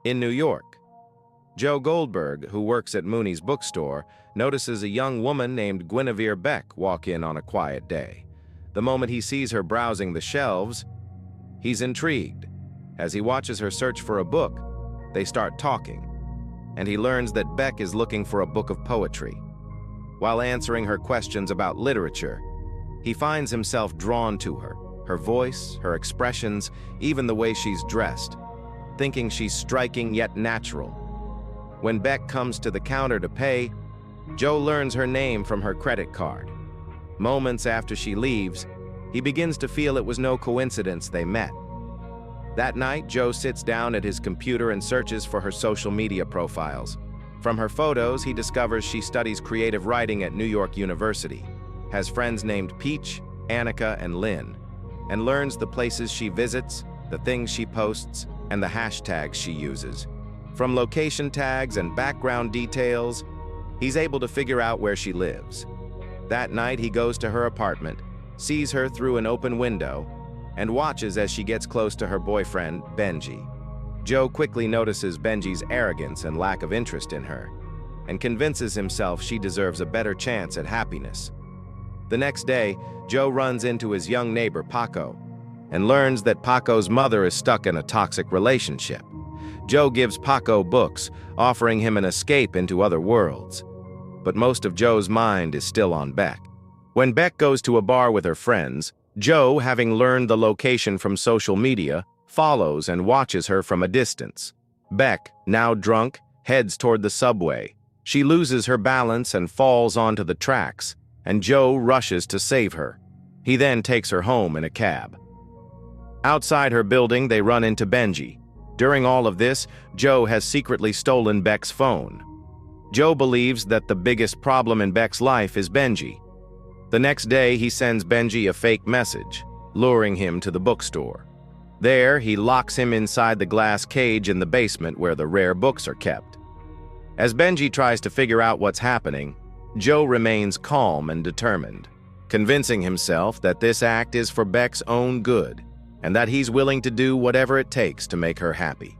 In New York, Joe Goldberg, who works at Mooney's bookstore, notices a young woman named Guinevere Beck walk in on a quiet day. The moment he sees her browsing the shelves, he's intrigued. As he watches her search for a book, they start talking, and he learns that Beck is looking for a book of poetry. While answering her questions about literature, he finds himself drawn to her voice, her expressions, even the way she's dressed, thinking she's striking yet natural. When Beck comes to the counter to pay, Joe learns her name from her credit card. Moments after she leaves, he begins to feel it was no coincidence they met. That night, Joe sits down at his computer and searches for her social media profiles. From her photos, he discovers she studies creative writing at New York University, has friends named Peach, Annika, and Lynn, and learns the places she visits, the things she posts, and the hashtags she uses. From location tags and background details, he's able to figure out where she lives. That night, he goes to her apartment, sees her through an open window, and watches as she gets close to her boyfriend, Benji. Joe quickly notices Benji's arrogance and lack of interest in her, and convinces himself she deserves a better chance at happiness. The next day, Joe runs into his young neighbor, Paco, and learns that Paco's mother is stuck in a toxic relationship. Joe gives Paco books, offering him an escape into other worlds. But most of Joe's mind is still on Beck. When Beck goes to a bar with her friends, Joe, having learned the location from social media, follows and watches her from a distance. Beck, now drunk, heads toward the subway. She loses her balance and falls onto the tracks, and Joe rushes to save her. He then takes her home in a cab. Outside her building, they run into Benji. During all of this, Joe has secretly stolen Beck's phone. Joe believes that the biggest problem in Beck's life is Benji. The next day, he sends Benji a fake message, luring him to the bookstore. There, he locks him inside the glass cage in the basement where the rare books are kept. As Benji tries to figure out what's happening, Joe remains calm and determined, convincing himself that this act is for Beck's own good, and that he's willing to do whatever it takes to make her happy.